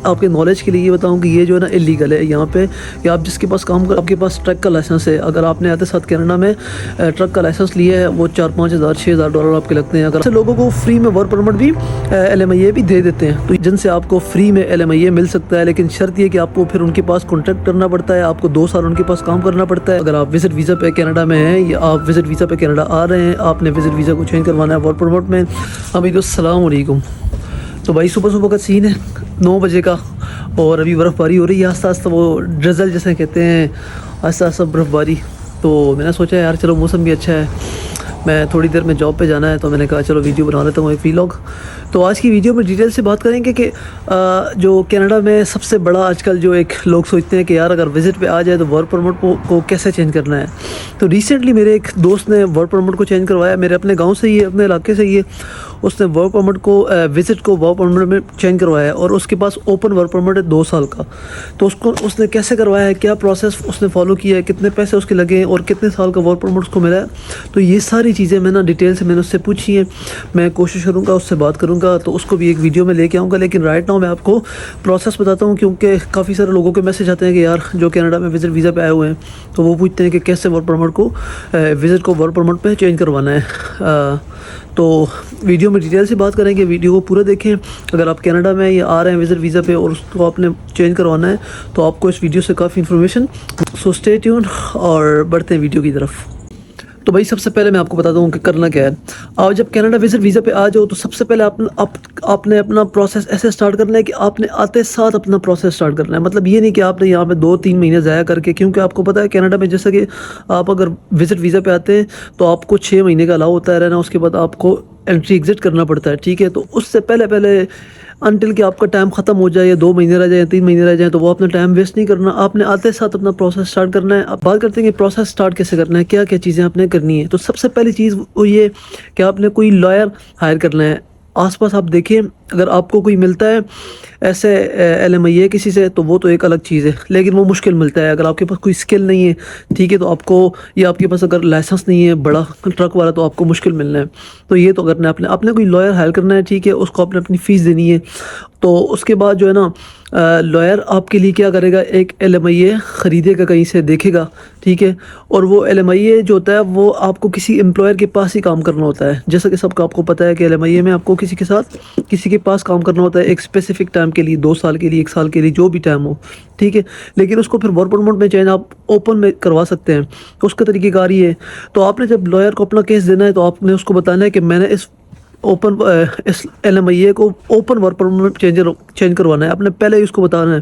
آپ کے نالج کے لیے یہ بتاؤں کہ یہ جو ہے نا اللیگل ہے یہاں پہ، کہ آپ جس کے پاس کام کر، آپ کے پاس ٹرک کا لائسنس ہے، اگر آپ نے آتے ساتھ کینیڈا میں ٹرک کا لائسنس لیا ہے، وہ 4-5 ہزار $6,000 آپ کے لگتے ہیں۔ اگر ایسے لوگوں کو فری میں ورک پرمٹ بھی LMIA بھی دے دیتے ہیں، تو جن سے آپ کو فری میں LMIA مل سکتا ہے، لیکن شرط یہ کہ آپ کو پھر ان کے پاس کانٹیکٹ کرنا پڑتا ہے، آپ کو 2 سال ان کے پاس کام کرنا پڑتا ہے۔ اگر آپ وزٹ ویزا پہ کینیڈا میں ہیں یا آپ وزٹ ویزا پہ کینیڈا آ رہے ہیں، آپ نے وزٹ ویزا کو چینج کروانا ہے ورک پرمٹ میں۔ ابھی تو السلام علیکم۔ تو بھائی صبح کا سین ہے 9 بجے کا، اور ابھی برف باری ہو رہی ہے آہستہ آہستہ، وہ ڈرزل جیسے کہتے ہیں، آہستہ آہستہ برف باری۔ تو میں نے سوچا یار چلو موسم بھی اچھا ہے، میں تھوڑی دیر میں جاب پہ جانا ہے، تو میں نے کہا چلو ویڈیو بنا لیتا ہوں، ایک ویلاگ۔ تو آج کی ویڈیو میں ڈیٹیل سے بات کریں گے کہ جو کینیڈا میں سب سے بڑا آج کل جو ایک لوگ سوچتے ہیں کہ یار اگر وزٹ پہ آ جائے تو ورک پرمٹ کو کیسے چینج کرنا ہے۔ تو ریسنٹلی میرے ایک دوست نے ورک پرمٹ کو چینج کروایا، میرے اپنے گاؤں سے ہی ہے، اپنے علاقے سے ہی ہے۔ اس نے ورک پرمٹ کو وزٹ کو ورک پرمٹ میں چینج کروایا، اور اس کے پاس اوپن ورک پرمٹ ہے 2 سال کا۔ تو اس نے کیسے کروایا ہے، کیا پروسیس اس نے فالو کیا ہے، کتنے پیسے اس کے لگے ہیں، اور کتنے سال کا ورک پرمٹ اس کو ملا ہے، تو یہ ساری چیزیں میں ڈیٹیل سے میں نے اس سے پوچھی ہیں۔ میں کوشش کروں گا اس سے بات کروں گا، تو اس کو بھی ایک ویڈیو میں لے کے آؤں گا، لیکن رائٹ ناؤ میں آپ کو پروسیس بتاتا ہوں، کیونکہ کافی سارے لوگوں کے میسج آتے ہیں کہ یار جو کینیڈا میں وزٹ ویزا پہ آئے ہوئے ہیں، تو وہ پوچھتے ہیں کہ کیسے ورک پرمٹ کو وزٹ کو ورک پرمٹ پہ چینج کروانا ہے۔ تو ویڈیو میں ڈیٹیل سے بات کریں گے، ویڈیو کو پورا دیکھیں۔ اگر آپ کینیڈا میں یا آ رہے ہیں وزٹ ویزا پہ اور اس کو آپ نے چینج کروانا ہے، تو آپ کو اس ویڈیو سے کافی انفارمیشن، سو اسٹے ٹیون، اور بڑھتے ہیں ویڈیو کی طرف۔ تو بھائی سب سے پہلے میں آپ کو بتاتا ہوں کہ کرنا کیا ہے۔ آپ جب کینیڈا وزٹ ویزا پہ آ جاؤ، تو سب سے پہلے آپ نے اپنا پروسیس ایسے سٹارٹ کرنا ہے کہ آپ نے آتے ساتھ اپنا پروسیس سٹارٹ کرنا ہے۔ مطلب یہ نہیں کہ آپ نے یہاں پہ 2-3 مہینے ضائع کر کے، کیونکہ آپ کو پتہ ہے کینیڈا میں جیسا کہ آپ اگر وزٹ ویزا پہ آتے ہیں تو آپ کو 6 مہینے کا الاؤ ہوتا ہے رہنا، اس کے بعد آپ کو انٹری ایگزٹ کرنا پڑتا ہے، ٹھیک ہے۔ تو اس سے پہلے انٹل کہ آپ کا ٹائم ختم ہو جائے، یا 2 مہینے رہ جائیں، 3 مہینے رہ جائیں، تو وہ اپنا ٹائم ویسٹ نہیں کرنا، آپ نے آتے ساتھ اپنا پروسیس سٹارٹ کرنا ہے۔ اب بات کرتے ہیں کہ پروسیس سٹارٹ کیسے کرنا ہے، کیا کیا چیزیں آپ نے کرنی ہے۔ تو سب سے پہلی چیز وہ یہ کہ آپ نے کوئی لائر ہائر کرنا ہے۔ آس پاس آپ دیکھیں، اگر آپ کو کوئی ملتا ہے ایسے LMIA کسی سے، تو وہ تو ایک الگ چیز ہے، لیکن وہ مشکل ملتا ہے۔ اگر آپ کے پاس کوئی اسکل نہیں ہے، ٹھیک ہے، تو آپ کو، یا آپ کے پاس اگر لائسنس نہیں ہے بڑا ٹرک والا، تو آپ کو مشکل ملنا ہے۔ تو یہ تو کرنا ہے، آپ نے کوئی لائر ہائر کرنا ہے، ٹھیک ہے، اس کو آپ نے اپنی فیس دینی ہے۔ تو اس کے بعد جو ہے نا لائر آپ کے لیے کیا کرے گا، ایک LMIA خریدے گا کہیں سے، دیکھے گا، ٹھیک ہے۔ اور وہ LMIA جو ہوتا ہے وہ آپ کو کسی امپلائر کے پاس ہی کام کرنا ہوتا ہے، جیسا کہ سب کا آپ کو پتہ ہے کہ LMIA میں آپ کو کسی کے پاس کام کرنا ہوتا ہے ایک اسپیسیفک ٹائم کے لیے، 2 سال کے لیے، 1 سال کے لیے، جو بھی ٹائم ہو، ٹھیک ہے۔ لیکن اس کو پھر ورک پرمٹ میں چینج آپ اوپن میں کروا سکتے ہیں، تو اس کا طریقہ کار یہ ہے۔ تو آپ نے جب لائر کو اپنا کیس دینا ہے، تو آپ نے اس کو بتانا ہے کہ میں نے اس LMIA کو اوپن ورک پرمٹ چینج کروانا ہے، آپ نے پہلے ہی اس کو بتانا ہے۔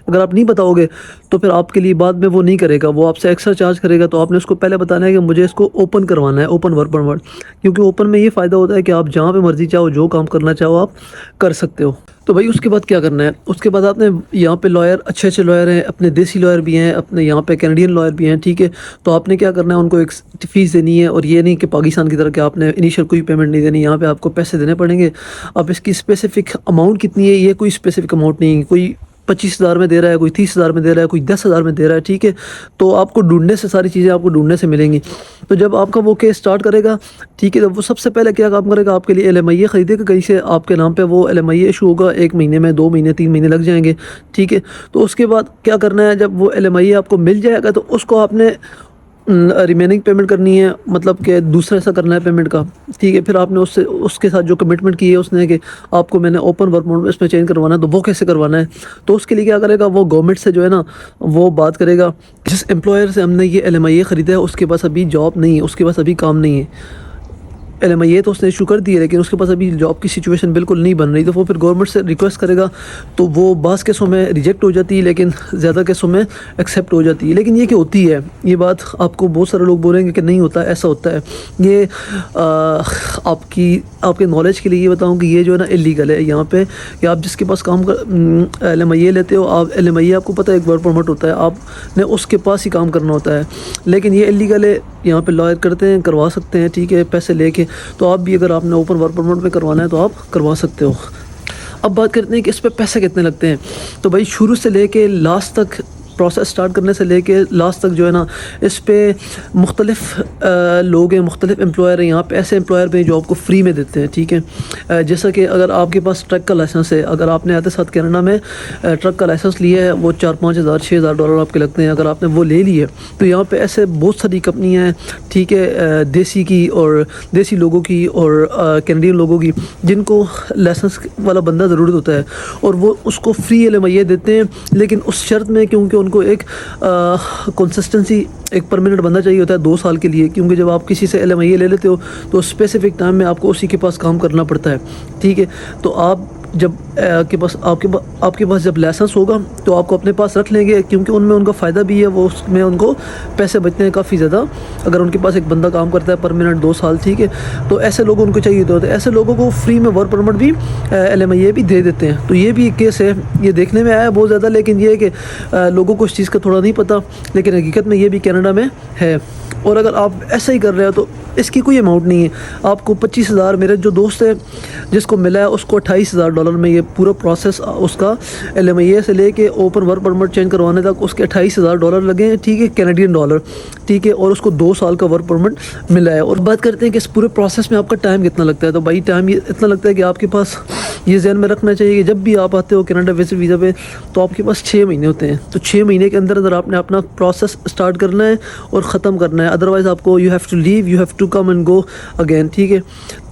اگر آپ نہیں بتاؤ گے تو پھر آپ کے لیے بعد میں وہ نہیں کرے گا، وہ آپ سے ایکسٹرا چارج کرے گا۔ تو آپ نے اس کو پہلے بتانا ہے کہ مجھے اس کو اوپن کروانا ہے، اوپن ورک پرمٹ، کیونکہ اوپن میں یہ فائدہ ہوتا ہے کہ آپ جہاں پہ مرضی چاہو، جو کام کرنا چاہو آپ کر سکتے ہو۔ تو بھائی اس کے بعد کیا کرنا ہے، اس کے بعد آپ نے یہاں پہ لائر، اچھے لائر ہیں، اپنے دیسی لائر بھی ہیں، اپنے یہاں پہ کینیڈین لائر بھی ہیں، ٹھیک ہے۔ تو آپ نے کیا کرنا ہے، ان کو ایک فیس دینی ہے، اور یہ نہیں کہ پاکستان کی طرح کہ آپ نے انیشیل کوئی پیمنٹ نہیں دینی، یہاں پہ آپ کو پیسے دینے پڑیں گے۔ اب اس کی اسپیسیفک اماؤنٹ کتنی ہے، یہ کوئی اسپیسیفک اماؤنٹ نہیں ہے، کوئی 25,000 میں دے رہا ہے، کوئی 30,000 میں دے رہا ہے، کوئی 10,000 میں دے رہا ہے، ٹھیک ہے۔ تو آپ کو ڈھونڈنے سے ساری چیزیں آپ کو ڈھونڈنے سے ملیں گی۔ تو جب آپ کا وہ کیس سٹارٹ کرے گا، ٹھیک ہے، تو وہ سب سے پہلے کیا کام کرے گا، آپ کے لیے LMIA خریدے گا کہیں سے، آپ کے نام پہ وہ LMIA ایشو ہوگا، 1 مہینے میں، 2 مہینے، 3 مہینے لگ جائیں گے، ٹھیک ہے۔ تو اس کے بعد کیا کرنا ہے، جب وہ LMIA آپ کو مل جائے گا، تو اس کو آپ نے ریمیننگ پیمنٹ کرنی ہے، مطلب کہ دوسرا ایسا کرنا ہے پیمنٹ کا، ٹھیک ہے۔ پھر آپ نے اس کے ساتھ جو کمٹمنٹ کی ہے اس نے، کہ آپ کو میں نے اوپن ورک پرمٹ اس میں چینج کروانا ہے، تو وہ کیسے کروانا ہے۔ تو اس کے لیے کیا کرے گا، وہ گورنمنٹ سے جو ہے نا وہ بات کرے گا، جس امپلائر سے ہم نے یہ LMIA خریدا ہے اس کے پاس ابھی جاب نہیں ہے، اس کے پاس ابھی کام نہیں ہے۔ LMIA تو اس نے ایشو کر دی ہے، لیکن اس کے پاس ابھی جاب کی سچویشن بالکل نہیں بن رہی، تو وہ پھر گورنمنٹ سے ریکویسٹ کرے گا، تو وہ بعض کیسوں میں ریجیکٹ ہو جاتی ہے، لیکن زیادہ کیسوں میں ایکسیپٹ ہو جاتی ہے۔ لیکن یہ کہ ہوتی ہے، یہ بات آپ کو بہت سارے لوگ بولیں گے کہ نہیں ہوتا، ایسا ہوتا ہے۔ یہ آپ کے نالج کے لیے یہ بتاؤں کہ یہ جو ہے نا اللیگل ہے یہاں پہ، کہ آپ جس کے پاس کام LMIA لیتے ہو، آپ LMIA آپ کو پتہ ہے ایک ورک پرمٹ ہوتا ہے، آپ نے اس کے پاس ہی کام کرنا ہوتا ہے، لیکن یہ اللیگل ہے، یہاں پہ لائر کرتے ہیں، کروا سکتے ہیں، ٹھیک ہے، پیسے لے کے۔ تو آپ بھی اگر آپ نے اوپن ورک پرمٹ میں کروانا ہے تو آپ کروا سکتے ہو۔ اب بات کرتے ہیں کہ اس پہ پیسے کتنے لگتے ہیں۔ تو بھائی شروع سے لے کے لاسٹ تک پروسیس سٹارٹ کرنے سے لے کے لاسٹ تک جو ہے نا اس پہ مختلف لوگ ہیں, مختلف امپلائر ہیں. یہاں پہ ایسے امپلائر بھی ہیں جو آپ کو فری میں دیتے ہیں, ٹھیک ہے. جیسا کہ اگر آپ کے پاس ٹرک کا لائسنس ہے, اگر آپ نے آتے ساتھ کینیڈا میں ٹرک کا لائسنس لیا ہے, وہ 4-5 ہزار 6 ہزار ڈالر آپ کے لگتے ہیں. اگر آپ نے وہ لے لی ہے تو یہاں پہ ایسے بہت ساری کمپنیاں ہیں, ٹھیک ہے, دیسی کی اور دیسی لوگوں کی اور کینیڈین لوگوں کی, جن کو لائسنس والا بندہ ضرورت ہوتا ہے اور وہ اس کو فری LMIA دیتے ہیں, لیکن اس شرط میں کیونکہ ان کو ایک کنسسٹنسی, ایک پرماننٹ بندہ چاہیے ہوتا ہے 2 سال کے لیے. کیونکہ جب آپ کسی سے LMIA لے لیتے ہو تو اسپیسیفک ٹائم میں آپ کو اسی کے پاس کام کرنا پڑتا ہے, ٹھیک ہے. تو آپ جب آپ کے پاس جب لائسنس ہوگا تو آپ کو اپنے پاس رکھ لیں گے, کیونکہ ان میں ان کا فائدہ بھی ہے, وہ اس میں ان کو پیسے بچتے ہیں کافی زیادہ اگر ان کے پاس ایک بندہ کام کرتا ہے پرماننٹ 2 سال, ٹھیک ہے. تو ایسے لوگوں ان کو چاہیے ہوتا ہے, ایسے لوگوں کو فری میں ورک پرمٹ بھی LMIA بھی دے دیتے ہیں. تو یہ بھی ایک کیس ہے, یہ دیکھنے میں آیا بہت زیادہ, لیکن یہ ہے کہ لوگوں کو اس چیز کا تھوڑا نہیں پتہ, لیکن حقیقت میں یہ بھی کینیڈا میں ہے. اور اگر آپ ایسا ہی کر رہے ہو تو اس کی کوئی اماؤنٹ نہیں ہے. آپ کو 25,000, میرے جو دوست ہے جس کو ملا ہے اس کو 28,000 ڈالر میں یہ پورا پروسیس اس کا LMIA سے لے کے اوپن ورک پرمٹ چینج کروانے تک اس کے 28,000 ڈالر لگے ہیں, ٹھیک ہے, کینیڈین ڈالر, ٹھیک ہے. اور اس کو 2 سال کا ورک پرمٹ ملا ہے. اور بات کرتے ہیں کہ اس پورے پروسیس میں آپ کا ٹائم کتنا لگتا ہے. تو بھائی ٹائم یہ اتنا لگتا ہے کہ آپ کے پاس یہ ذہن میں رکھنا چاہیے کہ جب بھی آپ آتے ہو کینیڈا وزٹ ویزا پہ تو آپ کے پاس 6 مہینے ہوتے ہیں. تو 6 مہینے کے اندر آپ نے اپنا پروسیس سٹارٹ کرنا ہے اور ختم کرنا ہے, ادروائز آپ کو you have to leave, you have to come and go again, ٹھیک ہے.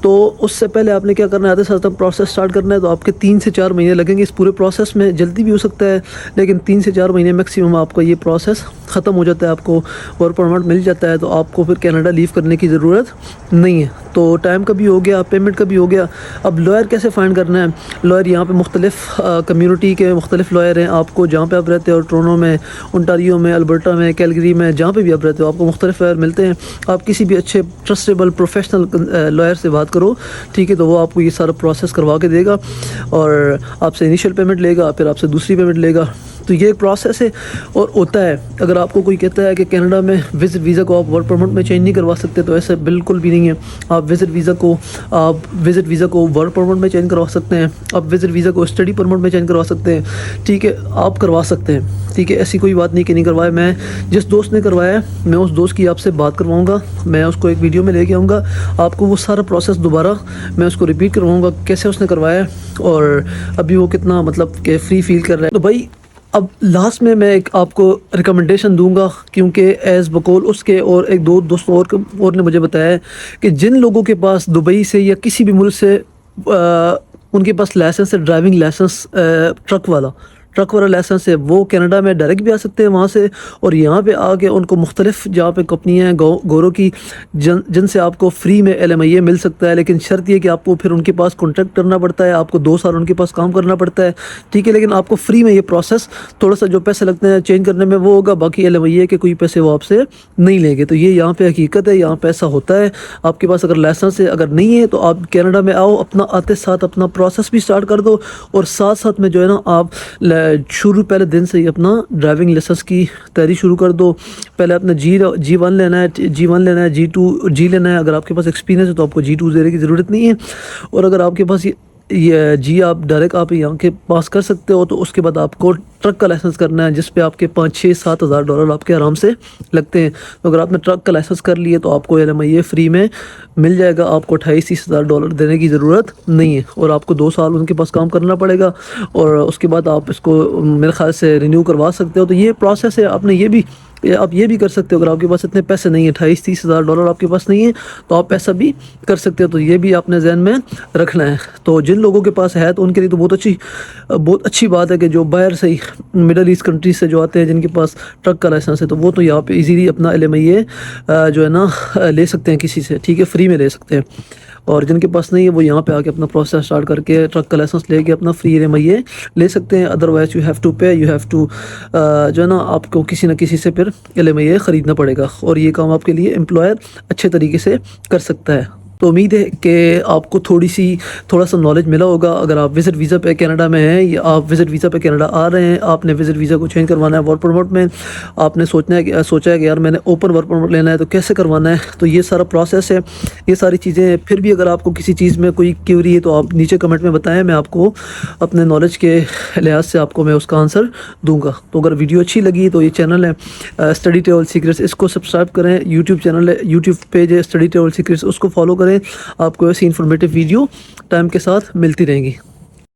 تو اس سے پہلے آپ نے کیا کرنا ہے, آتے ساتھ پروسیس سٹارٹ کرنا ہے. تو آپ کے 3 سے 4 مہینے لگیں گے اس پورے پروسیس میں, جلدی بھی ہو سکتا ہے لیکن 3 سے 4 مہینے میکسیمم آپ کا یہ پروسیس ختم ہو جاتا ہے, آپ کو ورک پرمٹ مل جاتا ہے. تو آپ کو پھر کینیڈا لیو کرنے کی ضرورت نہیں ہے. تو ٹائم کا بھی ہو گیا, پیمنٹ کا بھی ہو گیا. اب لائر کیسے فائنڈ کرنا ہے؟ لائر یہاں پہ مختلف کمیونٹی کے مختلف لائر ہیں. آپ کو جہاں پہ آپ رہتے ہو, ٹورونٹو میں, انٹاریو میں, البرٹا میں, کیلگری میں, جہاں پہ بھی آپ رہتے ہو, آپ کو مختلف لائر ملتے ہیں. آپ کسی بھی اچھے ٹرسٹیبل پروفیشنل لائر سے بات کرو, ٹھیک ہے. تو وہ آپ کو یہ سارا پروسیس کروا کے دے گا اور آپ سے انیشیل پیمنٹ لے گا, پھر آپ سے دوسری پیمنٹ لے گا. تو یہ ایک پروسیس ہے اور ہوتا ہے. اگر آپ کو کوئی کہتا ہے کہ کینیڈا میں وزٹ ویزا کو آپ ورک پرمٹ میں چینج نہیں کروا سکتے, تو ایسا بالکل بھی نہیں ہے. آپ وزٹ ویزا کو ورک پرمٹ میں چینج کروا سکتے ہیں, آپ وزٹ ویزا کو اسٹڈی پرمٹ میں چینج کروا سکتے ہیں, ٹھیک ہے. آپ کروا سکتے ہیں, ٹھیک ہے. ایسی کوئی بات نہیں کہ نہیں کروایا. میں جس دوست نے کروایا ہے میں اس دوست کی آپ سے بات کرواؤں گا, میں اس کو ایک ویڈیو میں لے کے آؤں گا, آپ کو وہ سارا پروسیس دوبارہ میں اس کو ریپیٹ کرواؤں گا کیسے اس نے کروایا ہے اور ابھی وہ کتنا مطلب کہ فری فیل کر رہا ہے. تو بھائی اب لاسٹ میں ایک آپ کو ریکمنڈیشن دوں گا, کیونکہ ایز بقول اس کے اور ایک 2 دوست اور نے مجھے بتایا ہے کہ جن لوگوں کے پاس دبئی سے یا کسی بھی ملک سے ان کے پاس لائسنس ہے, ڈرائیونگ لائسنس, ٹرک والا لائسنس ہے, وہ کینیڈا میں ڈائریکٹ بھی آ سکتے ہیں وہاں سے, اور یہاں پہ آ کے ان کو مختلف جہاں پہ کمپنیاں ہیں گورو کی, جن سے آپ کو فری میں LMIA مل سکتا ہے. لیکن شرط یہ کہ آپ کو پھر ان کے پاس کانٹیکٹ کرنا پڑتا ہے, آپ کو 2 سال ان کے پاس کام کرنا پڑتا ہے, ٹھیک ہے. لیکن آپ کو فری میں یہ پروسیس, تھوڑا سا جو پیسے لگتے ہیں چینج کرنے میں وہ ہوگا, باقی LMIA کے کوئی پیسے وہ آپ سے نہیں لیں گے. تو یہ یہاں پہ حقیقت ہے, یہاں پہ ایسا ہوتا ہے. آپ کے پاس اگر لائسنس ہے, اگر نہیں ہے تو آپ کینیڈا میں آؤ, اپنا آتے ساتھ اپنا پروسیس بھی سٹارٹ کر دو, اور ساتھ میں جو ہے نا آپ پہلے دن سے ہی اپنا ڈرائیونگ لائسنس کی تیاری شروع کر دو. پہلے اپنا G1 لینا ہے, G2 لینا ہے. اگر آپ کے پاس ایکسپیرینس ہے تو آپ کو G2 دینے کی ضرورت نہیں ہے, اور اگر آپ کے پاس یہ جی آپ ڈائریکٹ آپ یہاں کے پاس کر سکتے ہو, تو اس کے بعد آپ کو ٹرک کا لائسنس کرنا ہے, جس پہ آپ کے 5-6-7 ہزار ڈالر آپ کے آرام سے لگتے ہیں. تو اگر آپ نے ٹرک کا لائسنس کر لیے تو آپ کو LMIA فری میں مل جائے گا, آپ کو 28-30 ہزار ڈالر دینے کی ضرورت نہیں ہے, اور آپ کو 2 سال ان کے پاس کام کرنا پڑے گا, اور اس کے بعد آپ اس کو میرے خیال سے رینیو کروا سکتے ہو. تو یہ پروسیس ہے. آپ یہ بھی کر سکتے ہو, اگر آپ کے پاس اتنے پیسے نہیں ہیں, 28-30 ہزار ڈالر آپ کے پاس نہیں ہے, تو آپ ایسا بھی کر سکتے ہو. تو یہ بھی آپ نے ذہن میں رکھنا ہے. تو جن لوگوں کے پاس ہے تو ان کے لیے تو بہت اچھی بات ہے کہ جو باہر سے مڈل ایسٹ کنٹریز سے جو آتے ہیں, جن کے پاس ٹرک کا لائسنس ہے, تو وہ تو یہاں پہ ایزیلی اپنا LMIA جو ہے نا لے سکتے ہیں کسی سے, ٹھیک ہے, فری میں لے سکتے ہیں. اور جن کے پاس نہیں ہے وہ یہاں پہ آ کے اپنا پروسیس سٹارٹ کر کے ٹرک کا لائسنس لے کے اپنا فری LMIA لے سکتے ہیں. Otherwise you have to pay, you have to جو ہے نا آپ کو کسی نہ کسی سے پھر LMIA خریدنا پڑے گا, اور یہ کام آپ کے لیے امپلائر اچھے طریقے سے کر سکتا ہے. تو امید ہے کہ آپ کو تھوڑا سا نالج ملا ہوگا. اگر آپ وزٹ ویزا پہ کینیڈا میں ہیں یا آپ وزٹ ویزا پہ کینیڈا آ رہے ہیں, آپ نے وزٹ ویزا کو چینج کروانا ہے ورک پرمٹ میں, آپ نے سوچا ہے کہ یار میں نے اوپن ورک پرمٹ لینا ہے تو کیسے کروانا ہے, تو یہ سارا پروسیس ہے, یہ ساری چیزیں ہیں. پھر بھی اگر آپ کو کسی چیز میں کوئی کیوری ہے تو آپ نیچے کمنٹ میں بتائیں, میں آپ کو اپنے نالج کے لحاظ سے آپ کو میں اس کا آنسر دوں گا. تو اگر ویڈیو اچھی لگی تو یہ چینل ہے اسٹڈی ٹریول سیکریٹس, اس کو سبسکرائب کریں. یوٹیوب چینل ہے, یوٹیوب پیج ہے اسٹڈی ٹریول سیکریٹس, اس کو فالو کریں. آپ کو ایسی انفارمیٹیو ویڈیو ٹائم کے ساتھ ملتی رہیں گی.